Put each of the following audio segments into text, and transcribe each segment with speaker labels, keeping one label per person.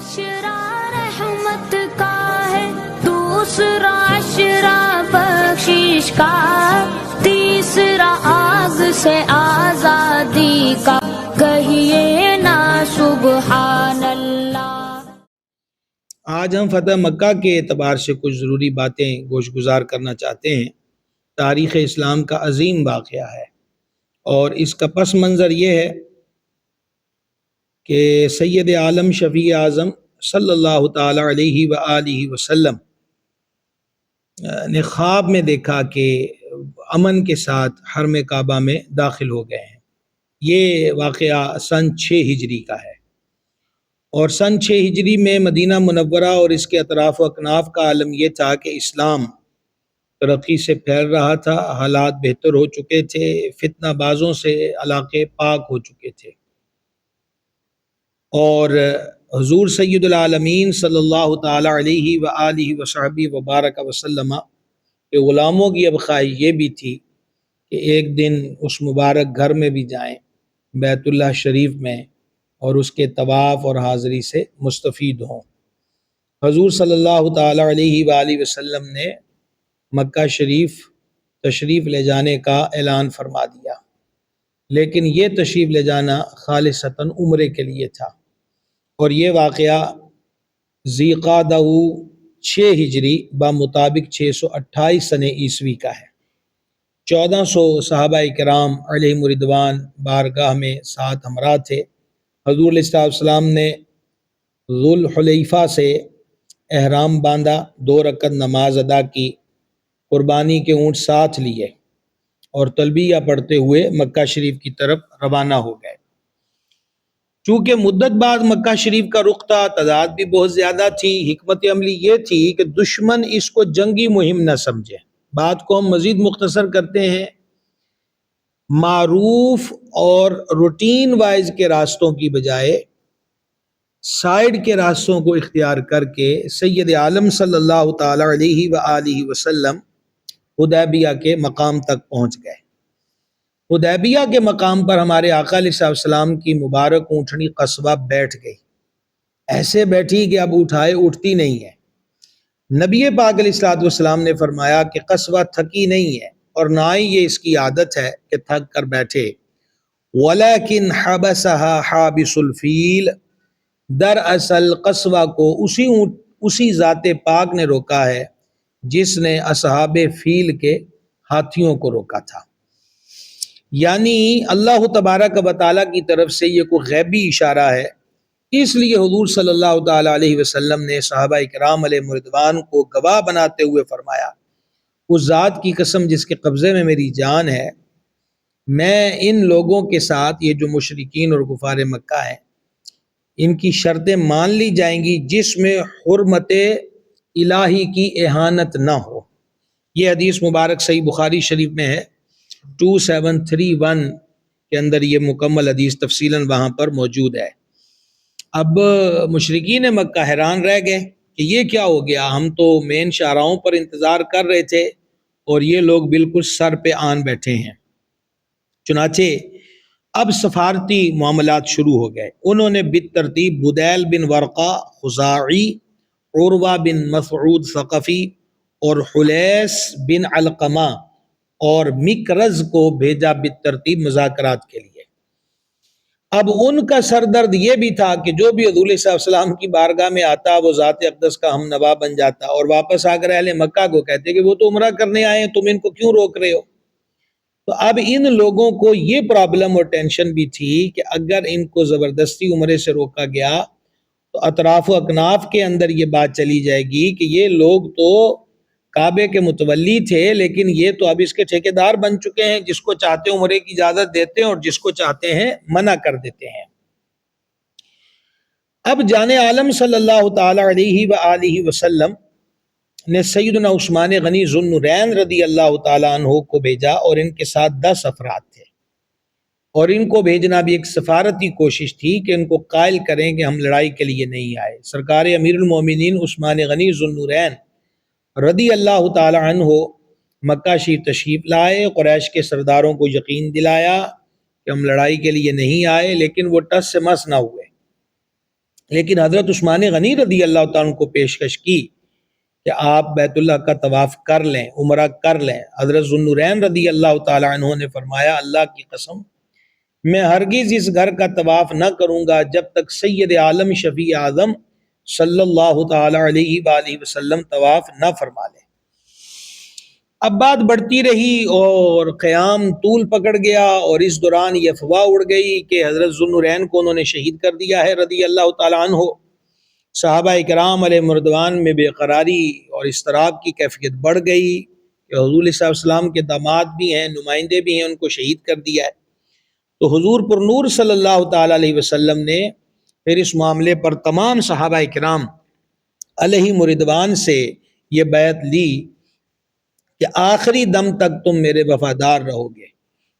Speaker 1: معاشرہ رحمت کا ہے، دوسرا عشرہ بخشش کا، تیسرا آگ سے آزادی کا، کہیے نا سبحان اللہ۔
Speaker 2: آج ہم فتح مکہ کے اعتبار سے کچھ ضروری باتیں گوش گزار کرنا چاہتے ہیں۔ تاریخ اسلام کا عظیم واقعہ ہے اور اس کا پس منظر یہ ہے کہ سید عالم شفیع اعظم صلی اللہ تعالی علیہ وآلہ وسلم نے خواب میں دیکھا کہ امن کے ساتھ حرم کعبہ میں داخل ہو گئے ہیں۔ یہ واقعہ سن 6 ہجری کا ہے اور سن 6 ہجری میں مدینہ منورہ اور اس کے اطراف و اکناف کا عالم یہ تھا کہ اسلام ترقی سے پھیل رہا تھا، حالات بہتر ہو چکے تھے، فتنہ بازوں سے علاقے پاک ہو چکے تھے اور حضور سید العالمین صلی اللہ تعالی علیہ وآلہ وصحبہ وبارک وسلم کے غلاموں کی اب خواہش یہ بھی تھی کہ ایک دن اس مبارک گھر میں بھی جائیں، بیت اللہ شریف میں، اور اس کے طواف اور حاضری سے مستفید ہوں۔ حضور صلی اللہ تعالی علیہ وآلہ وسلم نے مکہ شریف تشریف لے جانے کا اعلان فرما دیا، لیکن یہ تشریف لے جانا خالصتاً عمرے کے لیے تھا اور یہ واقعہ ذی قعدہ 6 ہجری بمطابق 628 سنہ عیسوی کا ہے۔ 1400 صحابہ کرام علیہم رضوان بارگاہ میں ساتھ ہمراہ تھے۔ حضور علیہ السلام نے ذو الحلیفہ سے احرام باندھا، 2 رکعت نماز ادا کی، قربانی کے اونٹ ساتھ لیے اور تلبیہ پڑھتے ہوئے مکہ شریف کی طرف روانہ ہو گئے۔ چونکہ مدت بعد مکہ شریف کا رخ تھا، تعداد بھی بہت زیادہ تھی، حکمت عملی یہ تھی کہ دشمن اس کو جنگی مہم نہ سمجھے۔ بات کو ہم مزید مختصر کرتے ہیں، معروف اور روٹین وائز کے راستوں کی بجائے سائیڈ کے راستوں کو اختیار کر کے سید عالم صلی اللہ تعالی علیہ وآلہ وسلم حدیبیہ کے مقام تک پہنچ گئے۔ حدیبیہ کے مقام پر ہمارے آقا علیہ السلام کی مبارک اونٹنی قصبہ بیٹھ گئی، ایسے بیٹھی کہ اب اٹھائے اٹھتی نہیں ہے۔ نبی پاک علیہ السلام نے فرمایا کہ قصبہ تھکی نہیں ہے اور نہ ہی یہ اس کی عادت ہے کہ تھک کر بیٹھے، وَلَكِنْ حَبَسَهَا حَابِسُ الْفِيلِ، دراصل قصبہ کو اسی ذات پاک نے روکا ہے جس نے اصحاب فیل کے ہاتھیوں کو روکا تھا۔ یعنی اللہ تبارک و تعالیٰ کی طرف سے یہ کوئی غیبی اشارہ ہے، اس لیے حضور صلی اللہ تعالی علیہ وسلم نے صحابہ کرام علیہ رضوان کو گواہ بناتے ہوئے فرمایا، اس ذات کی قسم جس کے قبضے میں میری جان ہے، میں ان لوگوں کے ساتھ، یہ جو مشرکین اور کفار مکہ ہیں، ان کی شرطیں مان لی جائیں گی جس میں حرمت الہی کی اہانت نہ ہو۔ یہ حدیث مبارک صحیح بخاری شریف میں ہے، 2731 کے اندر یہ مکمل حدیث تفصیلاً وہاں پر موجود ہے۔ اب مشرکین مکہ حیران رہ گئے کہ یہ کیا ہو گیا، ہم تو مین شاہراہوں پر انتظار کر رہے تھے اور یہ لوگ بالکل سر پہ آن بیٹھے ہیں۔ چنانچہ اب سفارتی معاملات شروع ہو گئے۔ انہوں نے بالترتیب بدیل بن ورقہ خزاعی، عروہ بن مسعود ثقفی اور حلیس بن علقمہ اور مکرز کو بھیجا بالترتیب مذاکرات کے لیے۔ اب ان کا سردرد یہ بھی تھا کہ جو بھی حضور صلی اللہ علیہ وسلم کی بارگاہ میں آتا وہ ذات اقدس کا ہم نوا بن جاتا اور واپس آ کر اہل مکہ کو کہتے کہ وہ تو عمرہ کرنے آئے ہیں، تم ان کو کیوں روک رہے ہو؟ تو اب ان لوگوں کو یہ پرابلم اور ٹینشن بھی تھی کہ اگر ان کو زبردستی عمرے سے روکا گیا تو اطراف و اکناف کے اندر یہ بات چلی جائے گی کہ یہ لوگ تو کعبے کے متولی تھے لیکن یہ تو اب اس کے ٹھیکیدار بن چکے ہیں، جس کو چاہتے ہیں عمرے کی اجازت دیتے ہیں اور جس کو چاہتے ہیں منع کر دیتے ہیں۔ اب جان عالم صلی اللہ تعالی علیہ وآلہ وسلم نے سیدنا عثمان غنی ذو النورین رضی اللہ تعالیٰ عنہ کو بھیجا اور ان کے ساتھ 10 افراد تھے، اور ان کو بھیجنا بھی ایک سفارتی کوشش تھی کہ ان کو قائل کریں کہ ہم لڑائی کے لیے نہیں آئے۔ سرکار امیر المومنین عثمان غنی ذو النورین رضی اللہ تعالی عنہ مکہ شریف تشریف لائے، قریش کے سرداروں کو یقین دلایا کہ ہم لڑائی کے لیے نہیں آئے، لیکن وہ ٹس سے مس نہ ہوئے۔ لیکن حضرت عثمان غنی رضی اللہ تعالیٰ عنہ کو پیشکش کی کہ آپ بیت اللہ کا طواف کر لیں، عمرہ کر لیں۔ حضرت ذو النورین رضی اللہ تعالیٰ عنہ نے فرمایا اللہ کی قسم میں ہرگز اس گھر کا طواف نہ کروں گا جب تک سید عالم شفیع اعظم صلی اللہ تعالیٰ علیہ وآلہ وسلم طواف نہ فرما لیں۔ اب بات بڑھتی رہی اور قیام طول پکڑ گیا، اور اس دوران یہ افواہ اڑ گئی کہ حضرت ذو النورین کو انہوں نے شہید کر دیا ہے رضی اللہ تعالیٰ عنہ۔ صحابہ کرام علیہ مردوان میں بے قراری اور اضطراب کی کیفیت بڑھ گئی کہ حضور صلی اللہ علیہ وسلم کے داماد بھی ہیں، نمائندے بھی ہیں، ان کو شہید کر دیا ہے۔ تو حضور پر نور صلی اللہ تعالیٰ علیہ وسلم نے پھر اس معاملے پر تمام صحابہ کرام علیہ مردوان سے یہ بیعت لی کہ آخری دم تک تم میرے وفادار رہو گے۔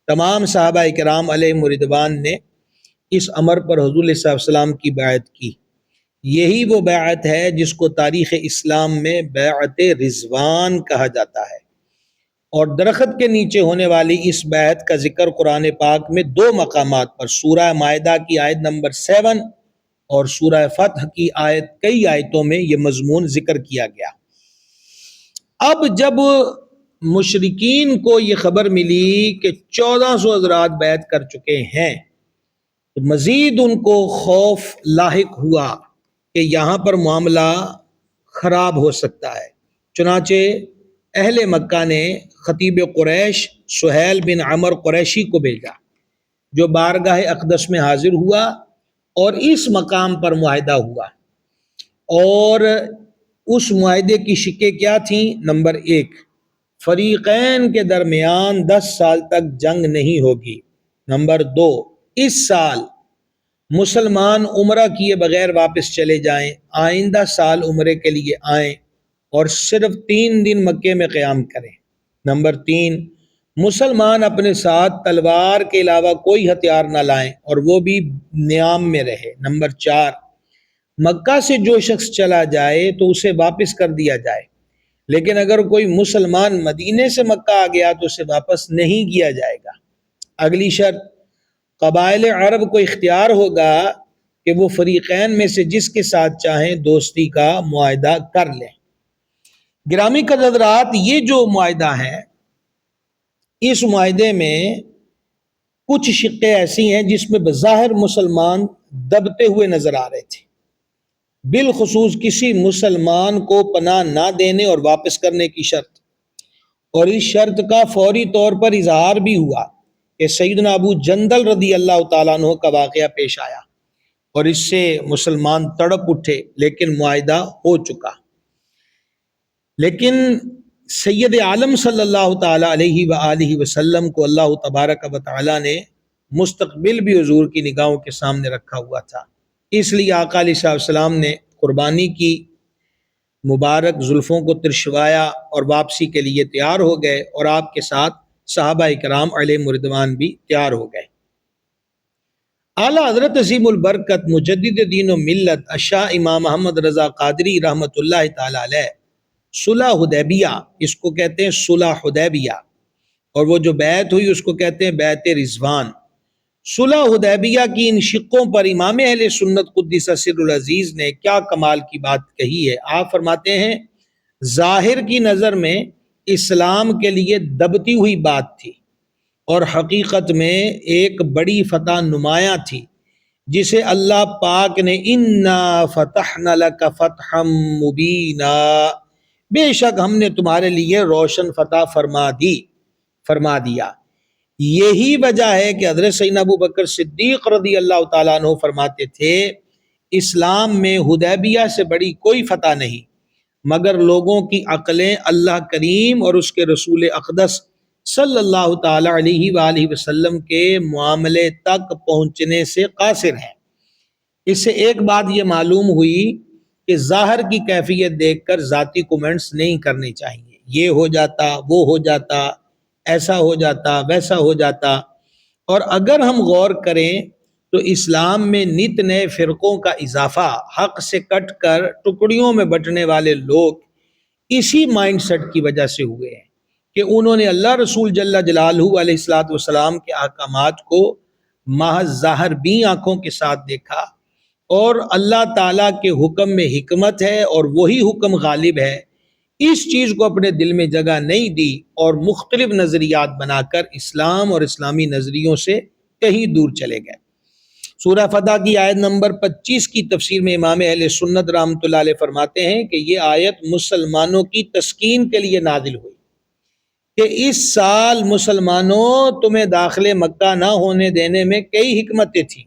Speaker 2: تمام صحابہ کرام علیہ مردوان نے اس امر پر حضور صلی اللہ علیہ وسلم کی بیعت کی۔ یہی وہ بیعت ہے جس کو تاریخ اسلام میں بیعت رضوان کہا جاتا ہے، اور درخت کے نیچے ہونے والی اس بیعت کا ذکر قرآن پاک میں 2 مقامات پر، سورہ مائدہ کی آیت نمبر 7 اور سورہ فتح کی کئی آیتوں میں یہ مضمون ذکر کیا گیا۔ اب جب مشرکین کو یہ خبر ملی کہ 1400 حضرات بیعت کر چکے ہیں تو مزید ان کو خوف لاحق ہوا کہ یہاں پر معاملہ خراب ہو سکتا ہے۔ چنانچہ اہل مکہ نے خطیب قریش سہیل بن عمر قریشی کو بھیجا، جو بارگاہ اقدس میں حاضر ہوا اور اس مقام پر معاہدہ ہوا، اور اس معاہدے کی شکیں کیا تھیں؟ نمبر 1، فریقین کے درمیان 10 سال تک جنگ نہیں ہوگی۔ نمبر 2، اس سال مسلمان عمرہ کیے بغیر واپس چلے جائیں، آئندہ سال عمرے کے لیے آئیں اور صرف 3 دن مکے میں قیام کریں۔ نمبر 3، مسلمان اپنے ساتھ تلوار کے علاوہ کوئی ہتھیار نہ لائیں اور وہ بھی نیام میں رہے۔ نمبر 4، مکہ سے جو شخص چلا جائے تو اسے واپس کر دیا جائے، لیکن اگر کوئی مسلمان مدینے سے مکہ آ گیا تو اسے واپس نہیں کیا جائے گا۔ اگلی شرط، قبائل عرب کو اختیار ہوگا کہ وہ فریقین میں سے جس کے ساتھ چاہیں دوستی کا معاہدہ کر لیں۔ گرامی حضرات، یہ جو معاہدہ ہے، اس معاہدے میں کچھ شقیں ایسی ہیں جس میں بظاہر مسلمان دبتے ہوئے نظر آ رہے تھے، بالخصوص کسی مسلمان کو پناہ نہ دینے اور واپس کرنے کی شرط، اور اس شرط کا فوری طور پر اظہار بھی ہوا کہ سیدنا ابو جندل رضی اللہ تعالیٰ عنہ کا واقعہ پیش آیا اور اس سے مسلمان تڑپ اٹھے، لیکن معاہدہ ہو چکا۔ لیکن سید عالم صلی اللہ تعالیٰ علیہ وآلہ وسلم کو اللہ تبارک و تعالیٰ نے مستقبل بھی حضور کی نگاہوں کے سامنے رکھا ہوا تھا، اس لیے آقا علیہ السلام نے قربانی کی، مبارک زلفوں کو ترشوایا اور واپسی کے لیے تیار ہو گئے، اور آپ کے ساتھ صحابہ کرام علیہ مردوان بھی تیار ہو گئے۔ اعلیٰ حضرت عظیم البرکت مجدد دین و ملت اشاہ امام محمد رضا قادری رحمۃ اللہ تعالی علیہ صلح حدیبیہ، اس کو کہتے ہیں صلح حدیبیہ، اور وہ جو بیعت ہوئی اس کو کہتے ہیں بیعت رضوان۔ صلح حدیبیہ کی ان شقوں پر امام اہل سنت قدس سر العزیز نے کیا کمال کی بات کہی ہے۔ آپ فرماتے ہیں ظاہر کی نظر میں اسلام کے لیے دبتی ہوئی بات تھی، اور حقیقت میں ایک بڑی فتح نمایاں تھی جسے اللہ پاک نے اِنَّا فَتَحْنَا لَكَ فَتْحًا مُبِينًا، بے شک ہم نے تمہارے لیے روشن فتح فرما دیا۔ یہی وجہ ہے کہ حضرت سیدنا ابو بکر صدیق رضی اللہ تعالیٰ عنہ فرماتے تھے اسلام میں حدیبیہ سے بڑی کوئی فتح نہیں مگر لوگوں کی عقلیں اللہ کریم اور اس کے رسول اقدس صلی اللہ تعالیٰ علیہ وآلہ وسلم کے معاملے تک پہنچنے سے قاصر ہیں۔ اس سے ایک بات یہ معلوم ہوئی کہ ظاہر کی کیفیت دیکھ کر ذاتی کومنٹس نہیں کرنے چاہیے، یہ ہو جاتا، وہ ہو جاتا، ایسا ہو جاتا، ویسا ہو جاتا۔ اور اگر ہم غور کریں تو اسلام میں نت نئے فرقوں کا اضافہ، حق سے کٹ کر ٹکڑیوں میں بٹنے والے لوگ اسی مائنڈ سیٹ کی وجہ سے ہوئے ہیں کہ انہوں نے اللہ رسول جل جلالہ علیہ الصلوۃ والسلام کے احکامات کو محض ظاہر بین آنکھوں کے ساتھ دیکھا اور اللہ تعالیٰ کے حکم میں حکمت ہے اور وہی حکم غالب ہے، اس چیز کو اپنے دل میں جگہ نہیں دی اور مختلف نظریات بنا کر اسلام اور اسلامی نظریوں سے کہیں دور چلے گئے۔ سورہ فتح کی آیت نمبر 25 کی تفسیر میں امام اہل سنت رحمۃ اللہ علیہ فرماتے ہیں کہ یہ آیت مسلمانوں کی تسکین کے لیے نازل ہوئی کہ اس سال مسلمانوں تمہیں داخل مکہ نہ ہونے دینے میں کئی حکمتیں تھیں۔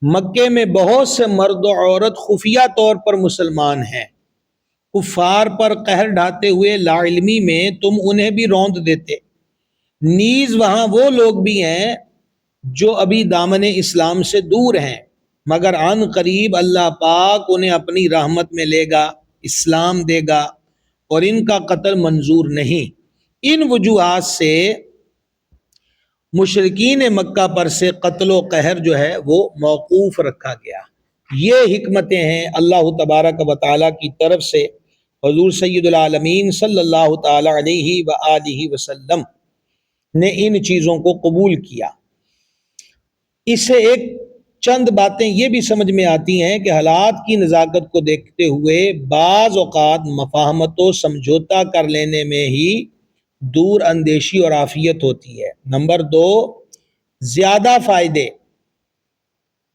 Speaker 2: مکے میں بہت سے مرد و عورت خفیہ طور پر مسلمان ہیں، کفار پر قہر ڈھاتے ہوئے لا علمی میں تم انہیں بھی روند دیتے، نیز وہاں وہ لوگ بھی ہیں جو ابھی دامن اسلام سے دور ہیں، مگر عن قریب اللہ پاک انہیں اپنی رحمت میں لے گا، اسلام دے گا اور ان کا قتل منظور نہیں۔ ان وجوہات سے مشرکین مکہ پر سے قتل و قہر جو ہے وہ موقوف رکھا گیا۔ یہ حکمتیں ہیں اللہ تبارک و تعالیٰ کی طرف سے حضور سید العالمین صلی اللہ تعالی علیہ وآلہ وسلم نے ان چیزوں کو قبول کیا۔ اس سے ایک چند باتیں یہ بھی سمجھ میں آتی ہیں کہ حالات کی نزاکت کو دیکھتے ہوئے بعض اوقات مفاہمت و سمجھوتا کر لینے میں ہی دور اندیشی اور عافیت ہوتی ہے۔ نمبر 2، زیادہ فائدے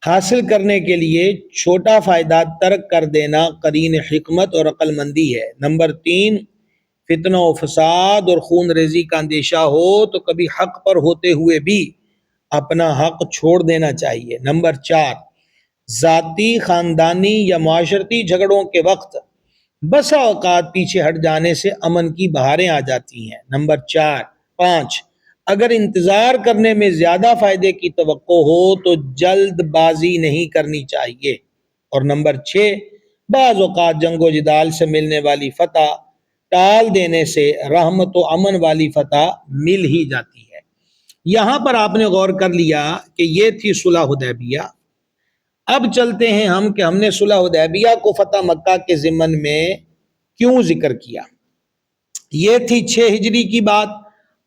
Speaker 2: حاصل کرنے کے لیے چھوٹا فائدہ ترک کر دینا قرین حکمت اور عقل مندی ہے۔ نمبر 3، فتنہ و فساد اور خون ریزی کا اندیشہ ہو تو کبھی حق پر ہوتے ہوئے بھی اپنا حق چھوڑ دینا چاہیے۔ نمبر 4، ذاتی، خاندانی یا معاشرتی جھگڑوں کے وقت بسا اوقات پیچھے ہٹ جانے سے امن کی بہاریں آ جاتی ہیں۔ نمبر 5، اگر انتظار کرنے میں زیادہ فائدے کی توقع ہو تو جلد بازی نہیں کرنی چاہیے۔ اور نمبر 6، بعض اوقات جنگ و جدال سے ملنے والی فتح ٹال دینے سے رحمت و امن والی فتح مل ہی جاتی ہے۔ یہاں پر آپ نے غور کر لیا کہ یہ تھی صلح حدیبیہ۔ اب چلتے ہیں ہم کہ ہم نے صلح حدیبیہ کو فتح مکہ کے ضمن میں کیوں ذکر کیا۔ یہ تھی 6 ہجری کی بات۔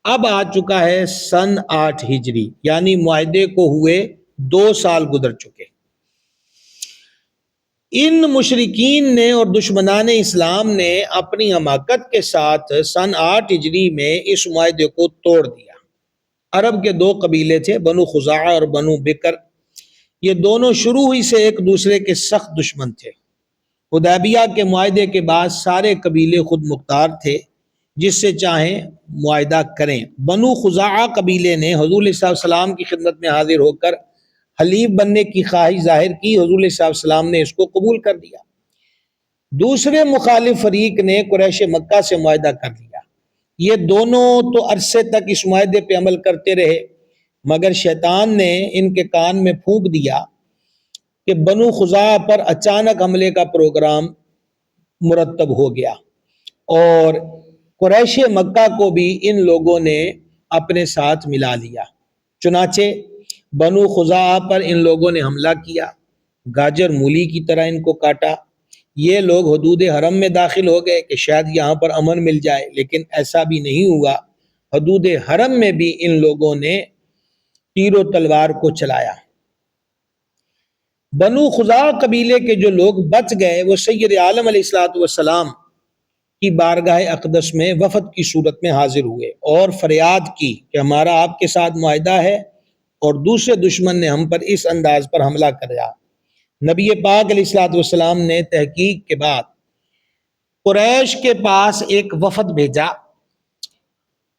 Speaker 2: اب آ چکا ہے سن 8 ہجری، یعنی معاہدے کو ہوئے 2 سال گزر چکے۔ ان مشرکین نے اور دشمنان اسلام نے اپنی حماقت کے ساتھ سن 8 ہجری میں اس معاہدے کو توڑ دیا۔ عرب کے 2 قبیلے تھے، بنو خزاعہ اور بنو بکر۔ یہ دونوں شروع ہی سے ایک دوسرے کے سخت دشمن تھے۔ حدیبیہ کے معاہدے کے بعد سارے قبیلے خود مختار تھے، جس سے چاہیں معاہدہ کریں۔ بنو خزاعہ قبیلے نے حضور صلی اللہ علیہ وسلم کی خدمت میں حاضر ہو کر حلیف بننے کی خواہش ظاہر کی۔ حضور صلی اللہ علیہ وسلم نے اس کو قبول کر دیا۔ دوسرے مخالف فریق نے قریش مکہ سے معاہدہ کر لیا۔ یہ دونوں تو عرصے تک اس معاہدے پہ عمل کرتے رہے، مگر شیطان نے ان کے کان میں پھونک دیا کہ بنو خزاعہ پر اچانک حملے کا پروگرام مرتب ہو گیا اور قریش مکہ کو بھی ان لوگوں نے اپنے ساتھ ملا لیا۔ چنانچہ بنو خزاعہ پر ان لوگوں نے حملہ کیا، گاجر مولی کی طرح ان کو کاٹا۔ یہ لوگ حدود حرم میں داخل ہو گئے کہ شاید یہاں پر امن مل جائے، لیکن ایسا بھی نہیں ہوا۔ حدود حرم میں بھی ان لوگوں نے تیر و تلوار کو چلایا۔ بنو خزاعہ قبیلے کے جو لوگ بچ گئے وہ سید عالم علیہ الصلوۃ والسلام کی بارگاہ اقدس میں وفد کی صورت میں حاضر ہوئے اور فریاد کی کہ ہمارا آپ کے ساتھ معاہدہ ہے اور دوسرے دشمن نے ہم پر اس انداز پر حملہ کیا۔ نبی پاک علیہ الصلوۃ والسلام نے تحقیق کے بعد قریش کے پاس ایک وفد بھیجا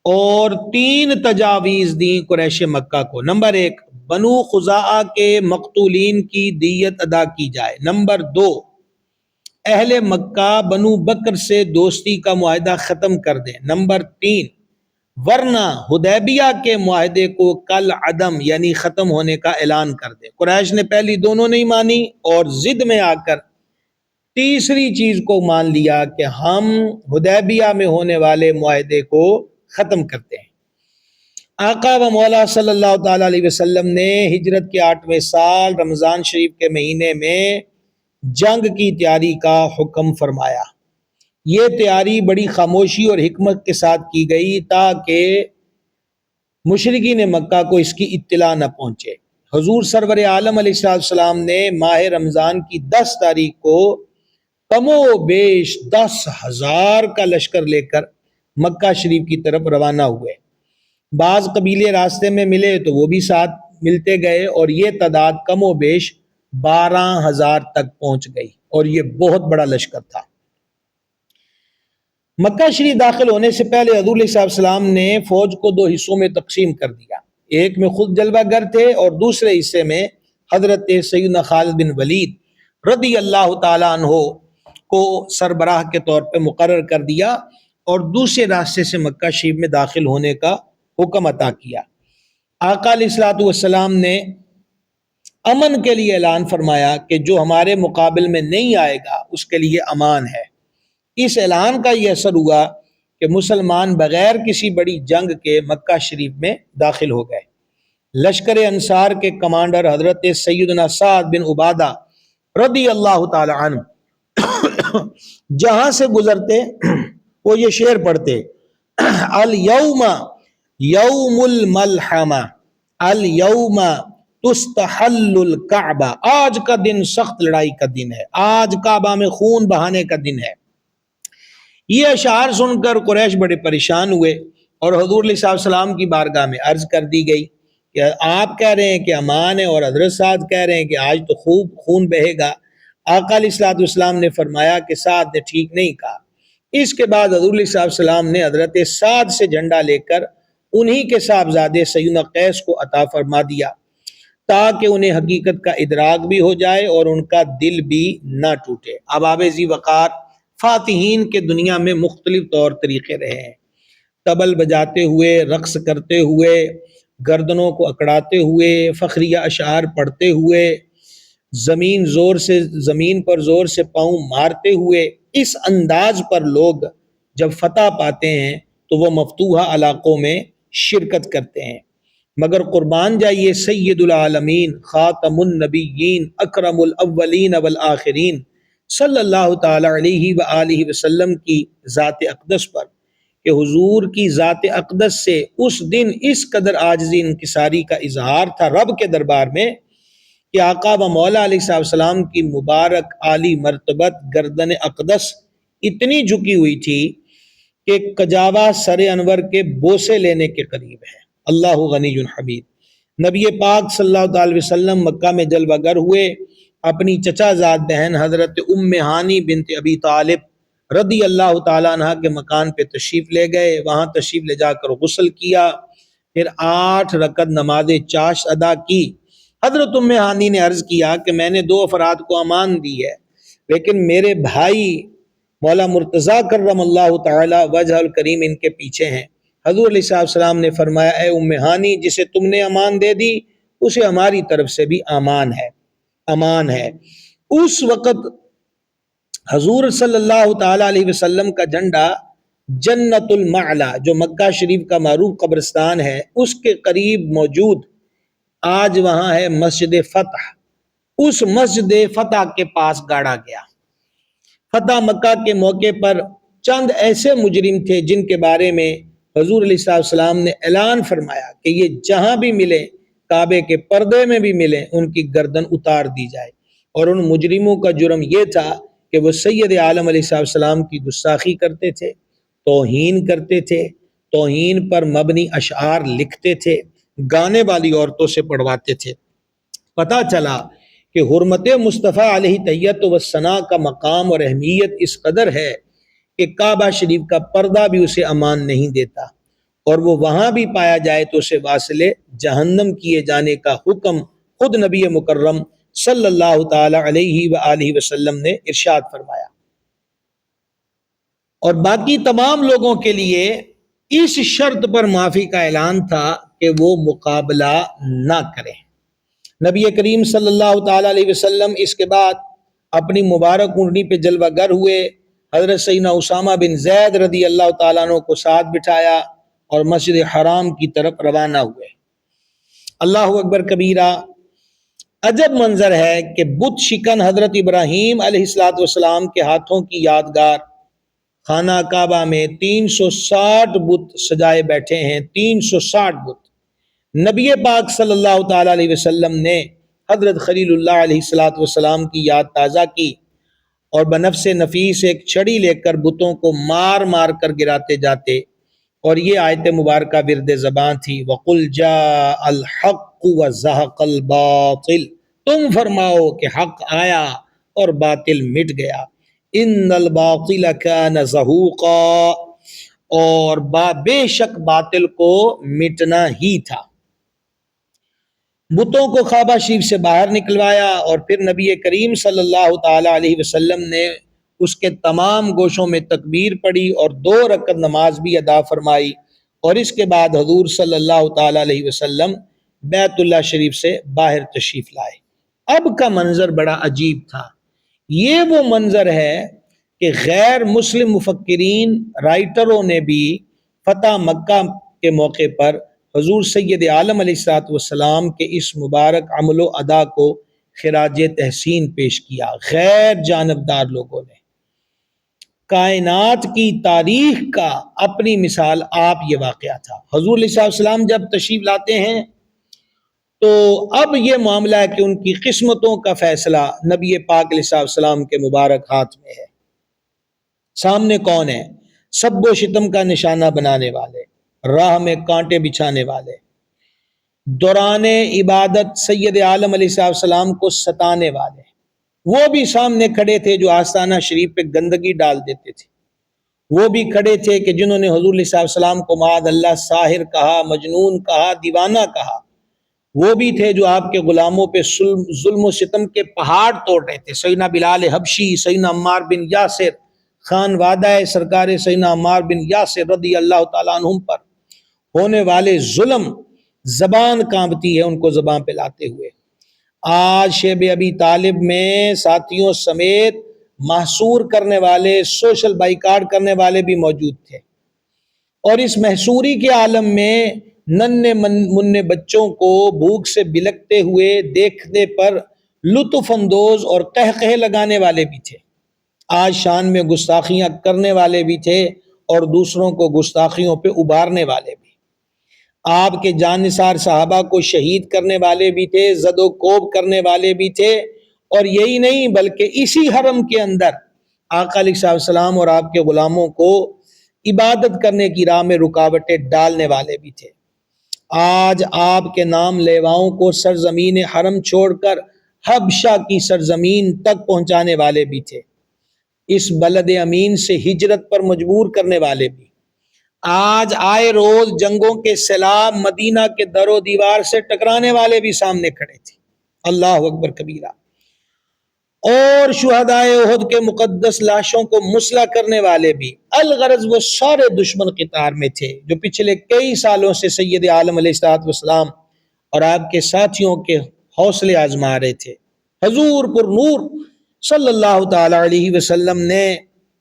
Speaker 2: اور 3 تجاویز دیں قریش مکہ کو۔ نمبر 1، بنو خزاعہ کے مقتولین کی دیت ادا کی جائے۔ نمبر 2، اہل مکہ بنو بکر سے دوستی کا معاہدہ ختم کر دیں۔ نمبر 3، ورنہ حدیبیہ کے معاہدے کو کل عدم یعنی ختم ہونے کا اعلان کر دیں۔ قریش نے پہلی دونوں نہیں مانی اور ضد میں آ کر تیسری چیز کو مان لیا کہ ہم حدیبیہ میں ہونے والے معاہدے کو ختم کرتے ہیں۔ آقا و مولا صلی اللہ تعالی علیہ وسلم نے ہجرت کے 8ویں سال رمضان شریف کے مہینے میں جنگ کی تیاری کا حکم فرمایا۔ یہ تیاری بڑی خاموشی اور حکمت کے ساتھ کی گئی تاکہ مشرکین مکہ کو اس کی اطلاع نہ پہنچے۔ حضور سرور عالم علیہ السلام نے ماہ رمضان کی 10 تاریخ کو کم و بیش 10,000 کا لشکر لے کر مکہ شریف کی طرف روانہ ہوئے۔ بعض قبیلے راستے میں ملے تو وہ بھی ساتھ ملتے گئے اور یہ تعداد کم و بیش 12,000 تک پہنچ گئی، اور یہ بہت بڑا لشکر تھا۔ مکہ شریف داخل ہونے سے پہلے حضور علیہ السلام نے فوج کو 2 حصوں میں تقسیم کر دیا، ایک میں خود جلوہ گر تھے اور دوسرے حصے میں حضرت سیدنا خالد بن ولید رضی اللہ تعالیٰ عنہ کو سربراہ کے طور پہ مقرر کر دیا اور دوسرے راستے سے مکہ شریف میں داخل ہونے کا حکم عطا کیا۔ آقا علیہ الصلوۃ والسلام نے امن کے لیے اعلان فرمایا کہ جو ہمارے مقابل میں نہیں آئے گا اس کے لیے امان ہے۔ اس اعلان کا یہ اثر ہوا کہ مسلمان بغیر کسی بڑی جنگ کے مکہ شریف میں داخل ہو گئے۔ لشکر انصار کے کمانڈر حضرت سیدنا سعد بن عبادہ رضی اللہ تعالی عنہ جہاں سے گزرتے وہ یہ شعر پڑھتے، الیوم یوم الملحمہ الیوم تستحل الکعبہ، آج کا دن سخت لڑائی کا دن ہے، آج کعبہ میں خون بہانے کا دن ہے۔ یہ اشعار سن کر قریش بڑے پریشان ہوئے اور حضور علیہ السلام کی بارگاہ میں عرض کر دی گئی کہ آپ کہہ رہے ہیں کہ امان ہے اور حضرت سعد کہہ رہے ہیں کہ آج تو خوب خون بہے گا۔ آقا علیہ السلام نے فرمایا کہ سعد نے ٹھیک نہیں کہا۔ اس کے بعد حضور علیہ السلام نے حضرت سعد سے جھنڈا لے کر انہی کے صاحبزادے سیدنا قیس کو عطا فرما دیا تاکہ انہیں حقیقت کا ادراک بھی ہو جائے اور ان کا دل بھی نہ ٹوٹے۔ اب آب ذی وقار فاتحین کے دنیا میں مختلف طور طریقے رہے ہیں، طبل بجاتے ہوئے، رقص کرتے ہوئے، گردنوں کو اکڑاتے ہوئے، فخریہ اشعار پڑھتے ہوئے، زمین پر زور سے پاؤں مارتے ہوئے۔ اس انداز پر لوگ جب فتح پاتے ہیں تو وہ مفتوحہ علاقوں میں شرکت کرتے ہیں، مگر قربان جائیے سید العالمین خاتم النبیین اکرم الاولین والآخرین صلی اللہ تعالی علیہ وآلہ وسلم کی ذات اقدس پر کہ حضور کی ذات اقدس سے اس دن اس قدر عاجزی انکساری کا اظہار تھا رب کے دربار میں کہ آقا و مولا علیہ السلام کی مبارک عالی مرتبت گردن اقدس اتنی جھکی ہوئی تھی کہ کجاوا سر انور کے بوسے لینے کے قریب ہے۔ اللہ غنی حمید۔ نبی پاک صلی اللہ علیہ وسلم مکہ میں جلوہ گر ہوئے، اپنی چچا زاد بہن حضرت ام ہانی بنت ابی طالب رضی اللہ تعالیٰ عنہ کے مکان پہ تشریف لے گئے، وہاں تشریف لے جا کر غسل کیا، پھر 8 رکعت نماز چاشت ادا کی۔ حضرت ام ہانی نے عرض کیا کہ میں نے 2 افراد کو امان دی ہے، لیکن میرے بھائی مولا مرتضیٰ کرم اللہ تعالی وجہ الکریم ان کے پیچھے ہیں۔ حضور علیہ السلام نے فرمایا اے ام ہانی، جسے تم نے امان دے دی اسے ہماری طرف سے بھی امان ہے۔ اس وقت حضور صلی اللہ تعالی علیہ وسلم کا جھنڈا جنت المعلا جو مکہ شریف کا معروف قبرستان ہے اس کے قریب موجود، آج وہاں ہے مسجد فتح، اس مسجد فتح کے پاس گاڑا گیا۔ فتح مکہ کے موقع پر چند ایسے مجرم تھے جن کے بارے میں حضور علیہ السلام نے اعلان فرمایا کہ یہ جہاں بھی ملے، کعبے کے پردے میں بھی ملے، ان کی گردن اتار دی جائے۔ اور ان مجرموں کا جرم یہ تھا کہ وہ سید عالم علیہ السلام کی گستاخی کرتے تھے، توہین کرتے تھے، توہین پر مبنی اشعار لکھتے تھے، گانے والی عورتوں سے پڑھواتے تھے۔ پتہ چلا کہ حرمت مصطفیٰ علیہ تحیت و ثنا کا مقام اور اہمیت اس قدر ہے کہ کعبہ شریف کا پردہ بھی اسے امان نہیں دیتا، اور وہ وہاں بھی پایا جائے تو اسے واصل جہنم کیے جانے کا حکم خود نبی مکرم صلی اللہ تعالی علیہ وآلہ وسلم نے ارشاد فرمایا۔ اور باقی تمام لوگوں کے لیے اس شرط پر معافی کا اعلان تھا کہ وہ مقابلہ نہ کریں۔ نبی کریم صلی اللہ تعالی علیہ وسلم اس کے بعد اپنی مبارک اونٹنی پہ جلوہ گر ہوئے، حضرت سیدنا اسامہ بن زید رضی اللہ تعالیٰ عنہ کو ساتھ بٹھایا اور مسجد حرام کی طرف روانہ ہوئے۔ اللہ اکبر کبیرہ۔ عجب منظر ہے کہ بت شکن حضرت ابراہیم علیہ السلام کے ہاتھوں کی یادگار خانہ کعبہ میں 360 بت سجائے بیٹھے ہیں، 360 بت۔ نبی پاک صلی اللہ تعالی علیہ وسلم نے حضرت خلیل اللہ علیہ الصلوۃ والسلام کی یاد تازہ کی اور بنفس نفیس ایک چھڑی لے کر بتوں کو مار مار کر گراتے جاتے، اور یہ آیت مبارکہ ورد زبان تھی، وَقُلْ جَاءَ الْحَقُّ وَزَهَقَ الْبَاطِلُ، تم فرماؤ کہ حق آیا اور باطل مٹ گیا، اِنَّ الْبَاطِلَ كَانَ زَهُوقًا، اور بے شک باطل کو مٹنا ہی تھا۔ بتوں کو کعبہ شریف سے باہر نکلوایا اور پھر نبی کریم صلی اللہ تعالی علیہ وسلم نے اس کے تمام گوشوں میں تکبیر پڑھی اور 2 رکعت نماز بھی ادا فرمائی، اور اس کے بعد حضور صلی اللہ تعالی علیہ وسلم بیت اللہ شریف سے باہر تشریف لائے۔ اب کا منظر بڑا عجیب تھا۔ یہ وہ منظر ہے کہ غیر مسلم مفکرین رائٹروں نے بھی فتح مکہ کے موقع پر حضور سید عالم علیہ الصلوۃ والسلام کے اس مبارک عمل و ادا کو خراج تحسین پیش کیا۔ غیر جانبدار لوگوں نے کائنات کی تاریخ کا اپنی مثال آپ یہ واقعہ تھا۔ حضور علیہ السلام جب تشریف لاتے ہیں تو اب یہ معاملہ ہے کہ ان کی قسمتوں کا فیصلہ نبی پاک علیہ السلام کے مبارک ہاتھ میں ہے۔ سامنے کون ہے؟ سب و شتم کا نشانہ بنانے والے، راہ میں کانٹے بچھانے والے، دوران عبادت سید عالم علیہ السلام کو ستانے والے، وہ بھی سامنے کھڑے تھے جو آستانہ شریف پہ گندگی ڈال دیتے تھے، وہ بھی کھڑے تھے کہ جنہوں نے حضور علیہ السلام کو معاذ اللہ ساحر کہا، مجنون کہا، دیوانہ کہا، وہ بھی تھے جو آپ کے غلاموں پہ ظلم و ستم کے پہاڑ توڑ رہے تھے۔ سیدنا بلال حبشی، سیدنا عمار بن یاسر، خان وعدہ سرکار سیدنا عمار بن یاسر رضی اللہ تعالیٰ عنہم پر ہونے والے ظلم، زبان کانپتی ہے ان کو زبان پہ لاتے ہوئے۔ آج شیب ابی طالب میں ساتھیوں سمیت محصور کرنے والے، سوشل بائیکاٹ کرنے والے بھی موجود تھے، اور اس محصوری کے عالم میں ننھے منھے بچوں کو بھوک سے بلکتے ہوئے دیکھنے پر لطف اندوز اور قہقہے لگانے والے بھی تھے۔ آج شان میں گستاخیاں کرنے والے بھی تھے اور دوسروں کو گستاخیوں پہ ابھارنے والے بھی۔ آپ کے جانثار صحابہ کو شہید کرنے والے بھی تھے، زد و کوب کرنے والے بھی تھے، اور یہی نہیں بلکہ اسی حرم کے اندر آقا علیہ السلام اور آپ کے غلاموں کو عبادت کرنے کی راہ میں رکاوٹیں ڈالنے والے بھی تھے۔ آج آپ کے نام لیواؤں کو سرزمین حرم چھوڑ کر حبشہ کی سرزمین تک پہنچانے والے بھی تھے، اس بلد امین سے ہجرت پر مجبور کرنے والے بھی۔ آج آئے روز جنگوں کے سیلاب مدینہ کے در و دیوار سے ٹکرانے والے بھی سامنے کھڑے تھے، اللہ اکبر کبیرہ، اور شہدائے احد کے مقدس لاشوں کو مسلح کرنے والے بھی۔ الغرض وہ سارے دشمن قطار میں تھے جو پچھلے کئی سالوں سے سید عالم علیہ السلام اور آپ کے ساتھیوں کے حوصلے آزما رہے تھے۔ حضور پر نور صلی اللہ تعالی علیہ وسلم نے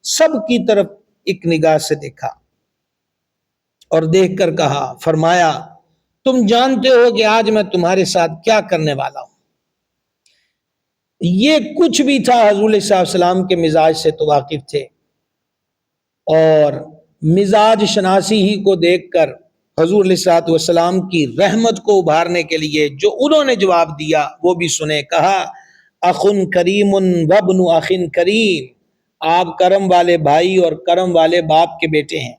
Speaker 2: سب کی طرف ایک نگاہ سے دیکھا اور دیکھ کر کہا، فرمایا، تم جانتے ہو کہ آج میں تمہارے ساتھ کیا کرنے والا ہوں۔ یہ کچھ بھی تھا حضور علیہ السلام کے مزاج سے تو واقف تھے، اور مزاج شناسی ہی کو دیکھ کر حضور علیہ السلام کی رحمت کو ابھارنے کے لیے جو انہوں نے جواب دیا وہ بھی سنے۔ کہا، اخن کریم وابن اخن کریم، آپ کرم والے بھائی اور کرم والے باپ کے بیٹے ہیں۔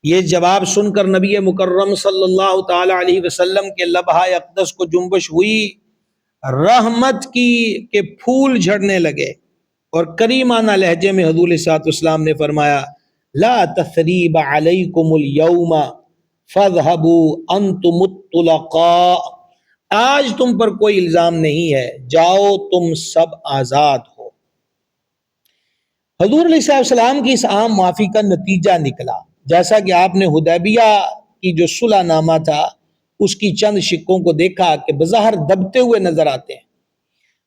Speaker 2: یہ جواب سن کر نبی مکرم صلی اللہ تعالی علیہ وسلم کے لبہ اقدس کو جنبش ہوئی، رحمت کی کہ پھول جھڑنے لگے، اور کریمانہ لہجے میں حضور علیہ السلام نے فرمایا، لا تثریب علیکم اليوم فاذهبوا انتم الطلقاء، آج تم پر کوئی الزام نہیں ہے، جاؤ تم سب آزاد ہو۔ حضور علیہ السلام کی اس عام معافی کا نتیجہ نکلا، جیسا کہ آپ نے حدیبیہ کی جو صلح نامہ تھا اس کی چند شکوں کو دیکھا کہ بظاہر دبتے ہوئے نظر آتے ہیں،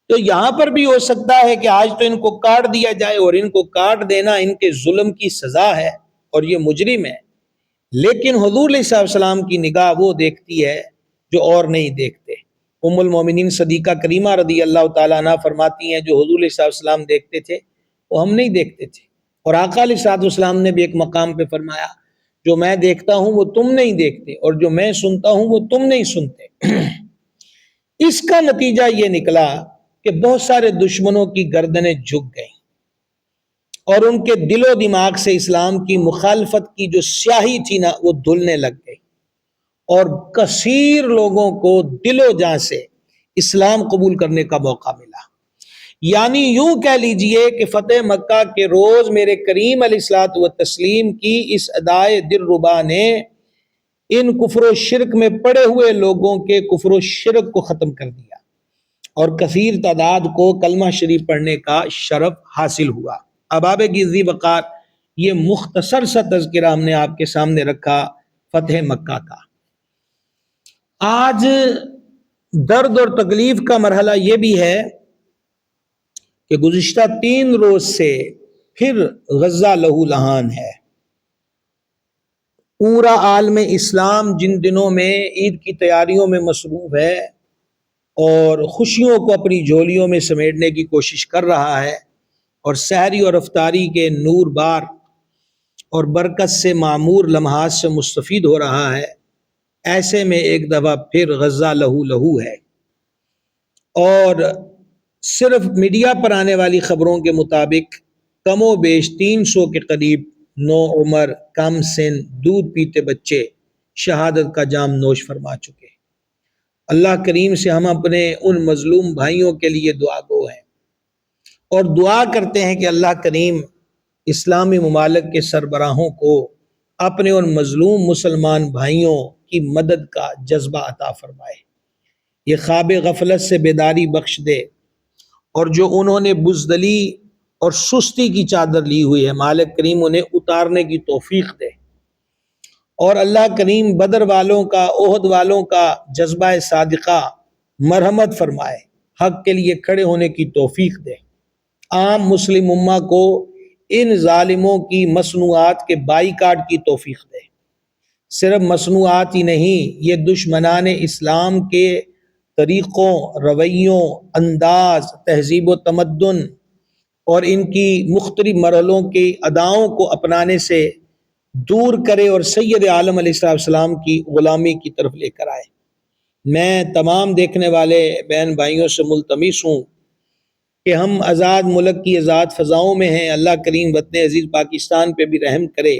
Speaker 2: تو یہاں پر بھی ہو سکتا ہے کہ آج تو ان کو کاٹ دیا جائے، اور ان کو کاٹ دینا ان کے ظلم کی سزا ہے اور یہ مجرم ہے، لیکن حضور علیہ السلام کی نگاہ وہ دیکھتی ہے جو اور نہیں دیکھتے۔ ام المومنین صدیقہ کریمہ رضی اللہ تعالیٰ عنہ فرماتی ہیں، جو حضور علیہ السلام دیکھتے تھے وہ ہم نہیں دیکھتے تھے، اور آقا علیہ السلام نے بھی ایک مقام پہ فرمایا جو میں دیکھتا ہوں وہ تم نہیں دیکھتے، اور جو میں سنتا ہوں وہ تم نہیں سنتے۔ اس کا نتیجہ یہ نکلا کہ بہت سارے دشمنوں کی گردنیں جھک گئیں اور ان کے دل و دماغ سے اسلام کی مخالفت کی جو سیاہی تھی نا وہ دھلنے لگ گئی، اور کثیر لوگوں کو دل و جان سے اسلام قبول کرنے کا موقع ملا۔ یعنی یوں کہہ لیجئے کہ فتح مکہ کے روز میرے کریم علیہ الصلوۃ والتسلیم کی اس ادائے دلربا نے ان کفر و شرک میں پڑے ہوئے لوگوں کے کفر و شرک کو ختم کر دیا، اور کثیر تعداد کو کلمہ شریف پڑھنے کا شرف حاصل ہوا۔ اب آپ کی ذی وقار یہ مختصر سا تذکرہ ہم نے آپ کے سامنے رکھا فتح مکہ کا۔ آج درد اور تکلیف کا مرحلہ یہ بھی ہے کہ گزشتہ 3 روز سے پھر غزہ لہو لہان ہے۔ پورا عالم اسلام جن دنوں میں عید کی تیاریوں میں مصروف ہے اور خوشیوں کو اپنی جھولیوں میں سمیٹنے کی کوشش کر رہا ہے، اور سحری اور افطاری کے نور بار اور برکت سے معمور لمحات سے مستفید ہو رہا ہے، ایسے میں ایک دفعہ پھر غزہ لہو لہو ہے۔ اور صرف میڈیا پر آنے والی خبروں کے مطابق کم و بیش 300 کے قریب نو عمر، کم سن، دودھ پیتے بچے شہادت کا جام نوش فرما چکے۔ اللہ کریم سے ہم اپنے ان مظلوم بھائیوں کے لیے دعا گو ہیں، اور دعا کرتے ہیں کہ اللہ کریم اسلامی ممالک کے سربراہوں کو اپنے ان مظلوم مسلمان بھائیوں کی مدد کا جذبہ عطا فرمائے، یہ خواب غفلت سے بیداری بخش دے، اور جو انہوں نے بزدلی اور سستی کی چادر لی ہوئی ہے مالک کریم انہیں اتارنے کی توفیق دے، اور اللہ کریم بدر والوں کا، احد والوں کا جذبہ صادقہ مرحمت فرمائے، حق کے لیے کھڑے ہونے کی توفیق دے، عام مسلم امہ کو ان ظالموں کی مصنوعات کے بائیکاٹ کی توفیق دے۔ صرف مصنوعات ہی نہیں، یہ دشمنان اسلام کے طریقوں، رویوں، انداز، تہذیب و تمدن اور ان کی مختلف مرحلوں کی اداؤں کو اپنانے سے دور کرے اور سید عالم علیہ السلام کی غلامی کی طرف لے کر آئے۔ میں تمام دیکھنے والے بہن بھائیوں سے ملتمس ہوں کہ ہم آزاد ملک کی آزاد فضاؤں میں ہیں، اللہ کریم وطن عزیز پاکستان پہ بھی رحم کرے،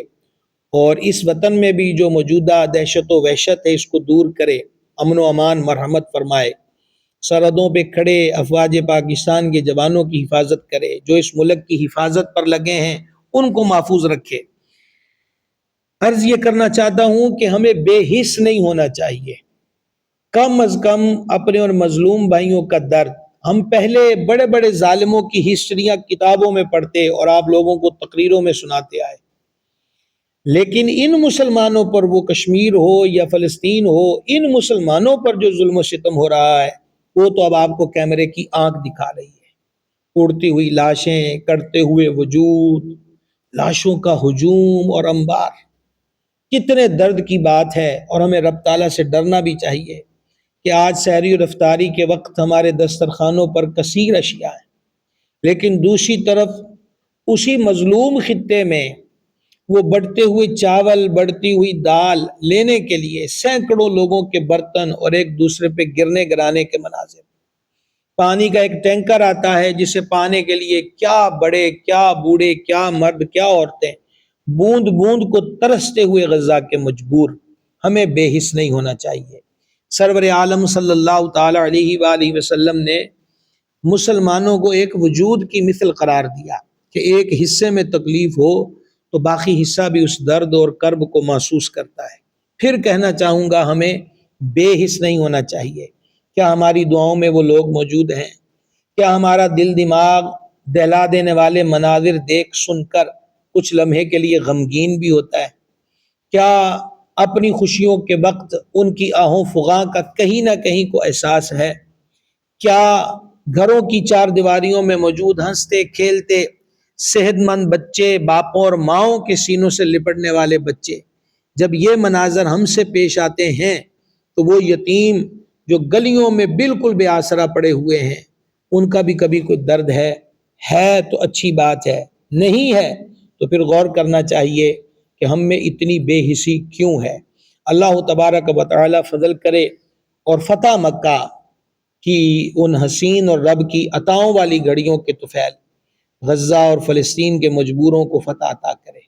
Speaker 2: اور اس وطن میں بھی جو موجودہ دہشت و وحشت ہے اس کو دور کرے، امن و امان مرحمت فرمائے، سرحدوں پہ کھڑے افواج پاکستان کے جوانوں کی حفاظت کرے، جو اس ملک کی حفاظت پر لگے ہیں ان کو محفوظ رکھے۔ عرض یہ کرنا چاہتا ہوں کہ ہمیں بے حس نہیں ہونا چاہیے، کم از کم اپنے اور مظلوم بھائیوں کا درد ہم پہلے بڑے بڑے ظالموں کی ہسٹریاں کتابوں میں پڑھتے اور آپ لوگوں کو تقریروں میں سناتے آئے، لیکن ان مسلمانوں پر، وہ کشمیر ہو یا فلسطین ہو، ان مسلمانوں پر جو ظلم و ستم ہو رہا ہے وہ تو اب آپ کو کیمرے کی آنکھ دکھا رہی ہے۔ اڑتی ہوئی لاشیں، کٹتے ہوئے وجود، لاشوں کا ہجوم اور انبار، کتنے درد کی بات ہے، اور ہمیں رب تعالیٰ سے ڈرنا بھی چاہیے کہ آج سحری اور افطاری کے وقت ہمارے دسترخوانوں پر کثیر اشیاء ہیں، لیکن دوسری طرف اسی مظلوم خطے میں وہ بڑھتے ہوئے چاول، بڑھتی ہوئی دال لینے کے لیے سینکڑوں لوگوں کے برتن اور ایک دوسرے پہ گرنے گرانے کے مناظر، پانی کا ایک ٹینکر آتا ہے جسے پانے کے لیے کیا بڑے، کیا بوڑھے، کیا مرد، کیا عورتیں بوند بوند کو ترستے ہوئے غزہ کے مجبور۔ ہمیں بے حس نہیں ہونا چاہیے۔ سرور عالم صلی اللہ تعالی علیہ وآلہ وسلم نے مسلمانوں کو ایک وجود کی مثل قرار دیا کہ ایک حصے میں تکلیف ہو تو باقی حصہ بھی اس درد اور کرب کو محسوس کرتا ہے۔ پھر کہنا چاہوں گا ہمیں بے حس نہیں ہونا چاہیے۔ کیا ہماری دعاؤں میں وہ لوگ موجود ہیں؟ کیا ہمارا دل دماغ دہلا دینے والے مناظر دیکھ سن کر کچھ لمحے کے لیے غمگین بھی ہوتا ہے؟ کیا اپنی خوشیوں کے وقت ان کی آہوں فغاں کا کہیں نہ کہیں کو احساس ہے؟ کیا گھروں کی 4 دیواریوں میں موجود ہنستے کھیلتے صحت مند بچے، باپوں اور ماؤں کے سینوں سے لپٹنے والے بچے، جب یہ مناظر ہم سے پیش آتے ہیں تو وہ یتیم جو گلیوں میں بالکل بے آسرا پڑے ہوئے ہیں ان کا بھی کبھی کوئی درد ہے تو اچھی بات ہے، نہیں ہے تو پھر غور کرنا چاہیے کہ کہ ہم میں اتنی بے حسی کیوں ہے۔ اللہ تبارک و تعالی فضل کرے اور فتح مکہ کی ان حسین اور رب کی عطاؤں والی گھڑیوں کے طفیل غزہ اور فلسطین کے مجبوروں کو فتح عطا کرے،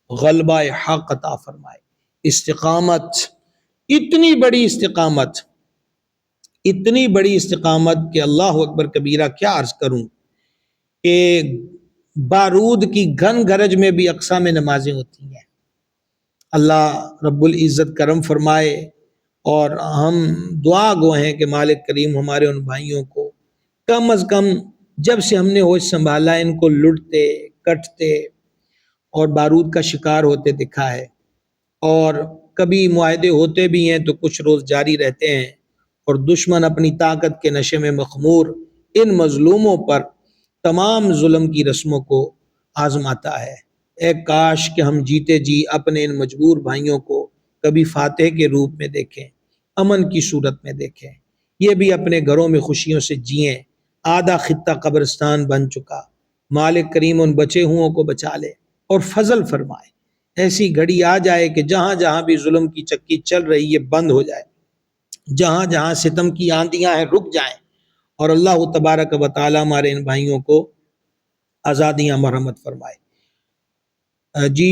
Speaker 2: غلبہ حق عطا فرمائے، استقامت، اتنی بڑی استقامت، اتنی بڑی استقامت کہ اللہ اکبر کبیرہ کیا عرض کروں کہ بارود کی گھن گرج میں بھی اقسام نمازیں ہوتی ہیں۔ اللہ رب العزت کرم فرمائے اور ہم دعا گو ہیں کہ مالک کریم ہمارے ان بھائیوں کو کم از کم جب سے ہم نے ہوش سنبھالا ان کو لٹتے کٹتے اور بارود کا شکار ہوتے دکھا ہے، اور کبھی معاہدے ہوتے بھی ہیں تو کچھ روز جاری رہتے ہیں، اور دشمن اپنی طاقت کے نشے میں مخمور ان مظلوموں پر تمام ظلم کی رسموں کو آزماتا ہے۔ اے کاش کہ ہم جیتے جی اپنے ان مجبور بھائیوں کو کبھی فاتح کے روپ میں دیکھیں، امن کی صورت میں دیکھیں، یہ بھی اپنے گھروں میں خوشیوں سے جئیں۔ آدھا خطہ قبرستان بن چکا، مالک کریم ان بچے ہوں کو بچا لے اور فضل فرمائے، ایسی گھڑی آ جائے کہ جہاں جہاں بھی ظلم کی چکی چل رہی ہے بند ہو جائے، جہاں جہاں ستم کی آندیاں ہیں رک جائیں، اور اللہ تبارک و تعالی ہمارے ان بھائیوں کو آزادیاں مرحمت فرمائے۔ جی